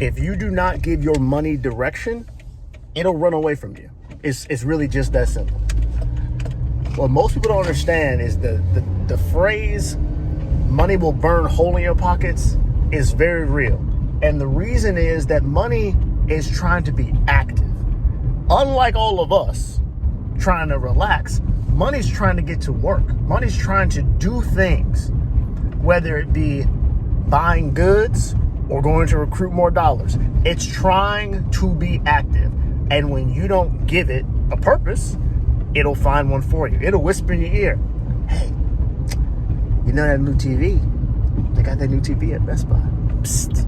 If you do not give your money direction, it'll run away from you. It's really just that simple. What most people don't understand is the phrase money will burn hole in your pockets is very real. And the reason is that money is trying to be active. Unlike all of us trying to relax, money's trying to get to work. Money's trying to do things, whether it be buying goods or going to recruit more dollars. It's trying to be active. And when you don't give it a purpose, it'll find one for you. It'll whisper in your ear, hey, you know that new TV? They got that new TV at Best Buy. Psst.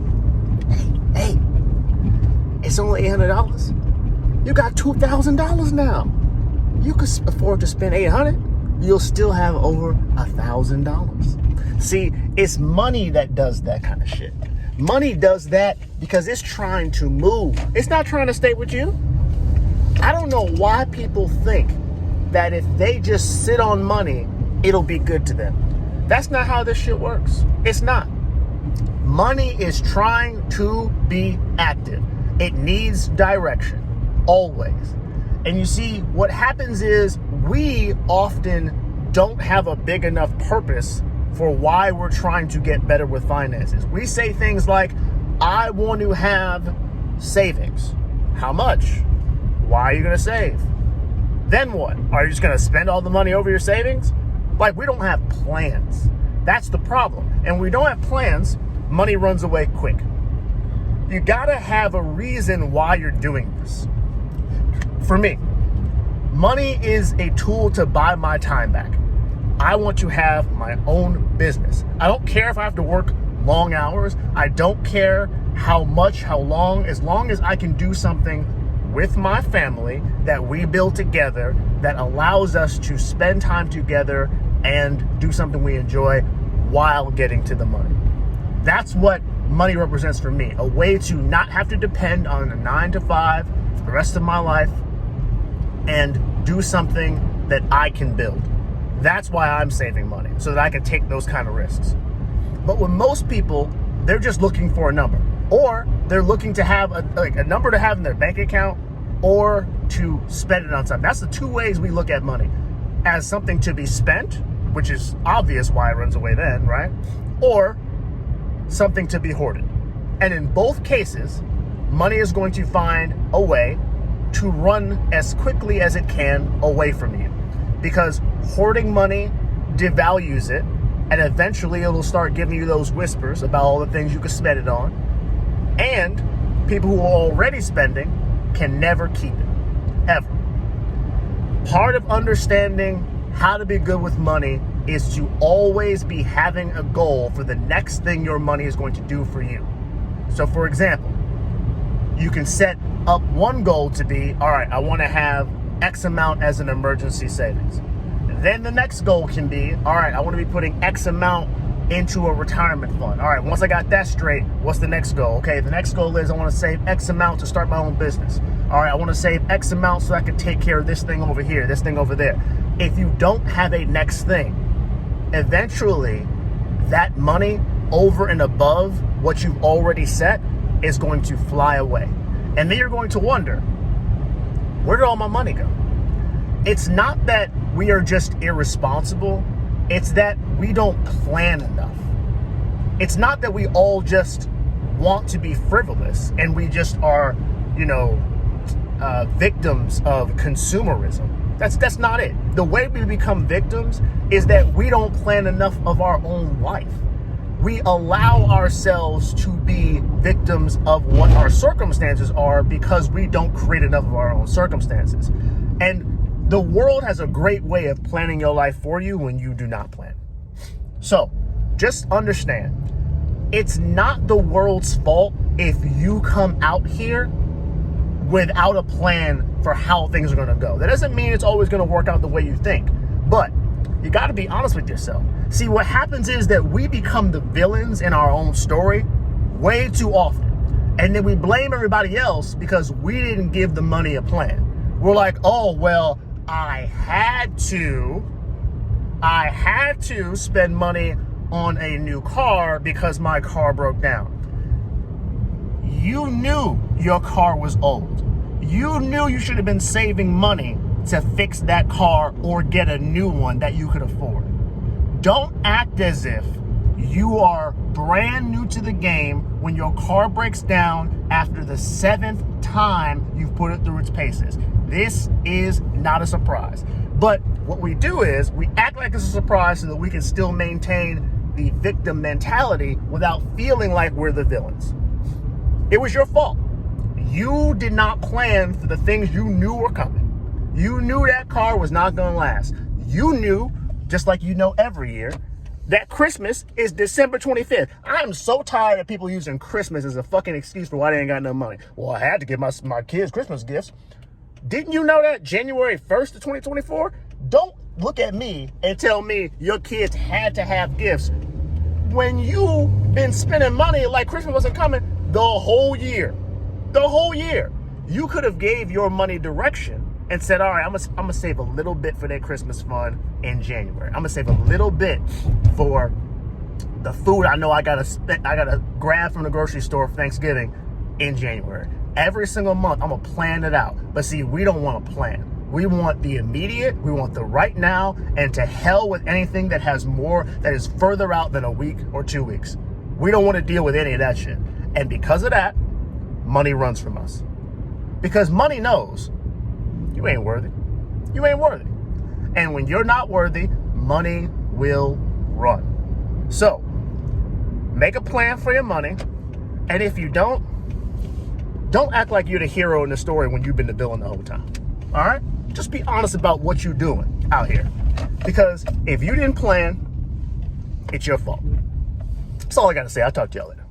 Hey, it's only $800. You got $2,000 now. You could afford to spend $800. You'll still have over $1,000. See, it's money that does that kind of shit. Money does that because it's trying to move. It's not trying to stay with you. I don't know why people think that if they just sit on money, it'll be good to them. That's not how this shit works. It's not. Money is trying to be active. It needs direction, always. And you see, what happens is we often don't have a big enough purpose for why we're trying to get better with finances. We say things like, I want to have savings. How much? Why are you going to save? Then what? Are you just going to spend all the money over your savings? Like, we don't have plans. That's the problem. And when we don't have plans, money runs away quick. You got to have a reason why you're doing this. For me, money is a tool to buy my time back. I want to have my own business. I don't care if I have to work long hours. I don't care how much, how long, as I can do something with my family that we build together that allows us to spend time together and do something we enjoy while getting to the money. That's what money represents for me. A way to not have to depend on a 9 to 5 for the rest of my life and do something that I can build. That's why I'm saving money, so that I can take those kind of risks. But with most people, they're just looking for a number, or they're looking to have a number to have in their bank account, or to spend it on something. That's the two ways we look at money: as something to be spent, which is obvious why it runs away then, right? Or something to be hoarded. And in both cases, money is going to find a way to run as quickly as it can away from you, because hoarding money devalues it, and eventually it'll start giving you those whispers about all the things you could spend it on. And people who are already spending can never keep it, ever. Part of understanding how to be good with money is to always be having a goal for the next thing your money is going to do for you. So for example, you can set up one goal to be, all right, I want to have X amount as an emergency savings. Then the next goal can be, all right, I want to be putting X amount into a retirement fund. All right, once I got that straight, what's the next goal? Okay, the next goal is I want to save X amount to start my own business. All right, I want to save X amount so I can take care of this thing over here, this thing over there. If you don't have a next thing, eventually that money over and above what you've already set is going to fly away. And then you're going to wonder, where did all my money go? It's not that we are just irresponsible. It's that we don't plan enough. It's not that we all just want to be frivolous and we just are, victims of consumerism. That's not it. The way we become victims is that we don't plan enough of our own life. We allow ourselves to be victims of what our circumstances are because we don't create enough of our own circumstances. And the world has a great way of planning your life for you when you do not plan. So just understand, it's not the world's fault if you come out here without a plan for how things are going to go. That doesn't mean it's always going to work out the way you think, but you got to be honest with yourself. See, what happens is that we become the villains in our own story way too often. And then we blame everybody else because we didn't give the money a plan. We're like, oh, well, I had to spend money on a new car because my car broke down. You knew your car was old. You knew you should have been saving money to fix that car or get a new one that you could afford. Don't act as if you are brand new to the game when your car breaks down after the 7th time you've put it through its paces. This is not a surprise. But what we do is we act like it's a surprise so that we can still maintain the victim mentality without feeling like we're the villains. It was your fault. You did not plan for the things you knew were coming. You knew that car was not going to last. You knew, just like you know every year, that Christmas is December 25th. I am so tired of people using Christmas as a fucking excuse for why they ain't got no money. Well, I had to give my kids Christmas gifts. Didn't you know that January 1st of 2024? Don't look at me and tell me your kids had to have gifts when you've been spending money like Christmas wasn't coming the whole year. The whole year. You could have gave your money direction and said, all right, I'm gonna save a little bit for that Christmas fund in January. I'm gonna save a little bit for the food I know I gotta grab from the grocery store for Thanksgiving in January. Every single month, I'm gonna plan it out. But see, we don't want to plan. We want the immediate, we want the right now, and to hell with anything that has more, that is further out than a week or 2 weeks. We don't want to deal with any of that shit. And because of that, money runs from us. Because money knows you ain't worthy. You ain't worthy. And when you're not worthy, money will run. So, make a plan for your money. And if you don't act like you're the hero in the story when you've been the villain the whole time. All right? Just be honest about what you're doing out here. Because if you didn't plan, it's your fault. That's all I got to say. I'll talk to y'all later.